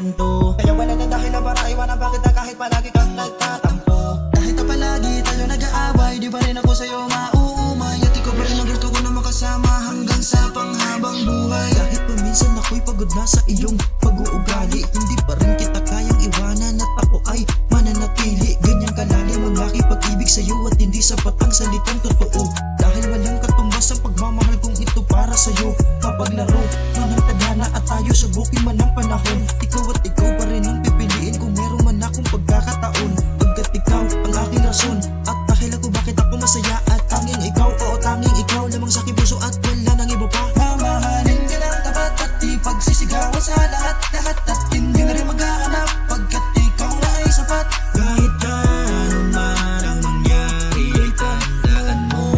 ganto. Kaya wala na dahilan para iwanan pa kita kahit palagi kang nagtatampo. Kahit na palagi tayo nag-aaway, di pa rin ako sa'yo mauumay. At ikaw pa rin ang gusto ko na makasama hanggang sa panghabang buhay. Kahit pa minsan ako'y pagod na sa iyong pag-uugali, hindi pa rin kita kayang iwanan at ako ay mananatili. Ganyan kalalim ang aking pag-ibig sa'yo at hindi sapat ang salitang totoo. Dahil walang katumbas ang pagmamahal kong ito para sa'yo. Mapaglaro man ang tadhana at tayo subukin man ang panahon. Ikaw at ikaw pa rin ang pipiliin kung meron man akong pagkakataon. Pagkat ikaw ang aking rason at dahilan ko bakit ako masaya. At tanging ikaw, oo tanging ikaw lamang sa aking puso at wala nang iba pa. Mamahalin ka ng tapat at ipagsisigawan sa lahat at hindi na rin maghahanap pagkat ikaw na ay sapat. Kahit ano man ang mangyari ay tandaan mo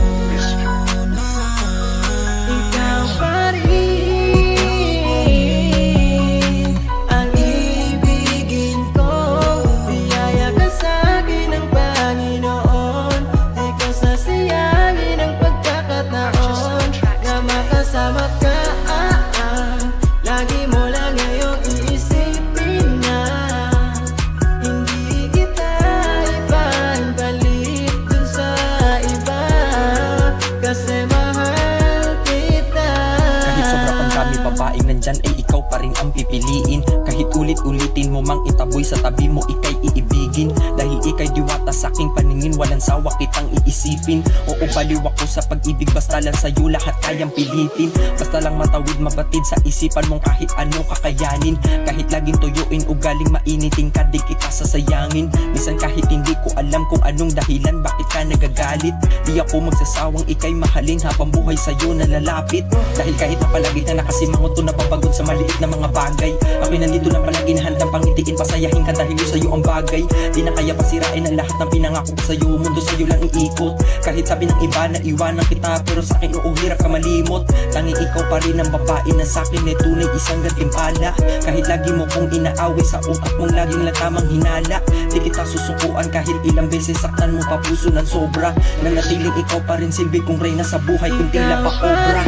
na ikaw pa rin ang ibigin ko. Biyaya ka sa'kin ng Panginoon, di ko sasayangin ang pagkakataon na makasama ka. Lagi mo lang ngayong iisipin na hindi kita ibabalik dun sa iba, kasi mahal kita. Kahit sobra pang dami babaeng nandyan ay ikaw pa rin ang pipiliin. Kahit ulit-ulitin mo mang itaboy sa tabi mo, ikay iibigin. Dahil ikay diwata sa aking paningin, walang sawa kitang iisipin. Oo, baliw ako sa pag-ibig, basta lang sa'yo lahat kayang pilitin. Basta lang matawid mabatid sa isipan mong kahit anong kakayanin. Kahit laging tuyuin ugaling mainitin ka, di kita sasayangin. Minsan kahit hindi ko alam kung anong dahilan bakit ka nagagalit, di ako magsasawang ikay mahalin habang buhay sa'yo nalalapit. Dahil kahit na palagi na nakasimangot to, napapagod sa maliit na mga bagay, ako'y nandito lang palagi na handang pangitiin, pasayahin ka dahil yun sa'yo ang bagay. Di na kaya pasirain ang lahat ng pinangako ko sa'yo, mundo sa'yo lang iikot. Kahit sabi ng iba na iwanan kita, pero sa'kin oo hirap ka malimot. Tanging ikaw pa rin ang babae na sa'kin ay tunay isang gantimpala. Kahit lagi mo kong inaaway, sa utak mong laging latamang hinala. Di kita susukuan kahit ilang beses saktan mo pa puso ng sobra. Nanatiling ikaw pa rin silbi kong reyna sa buhay kung tila pa obra.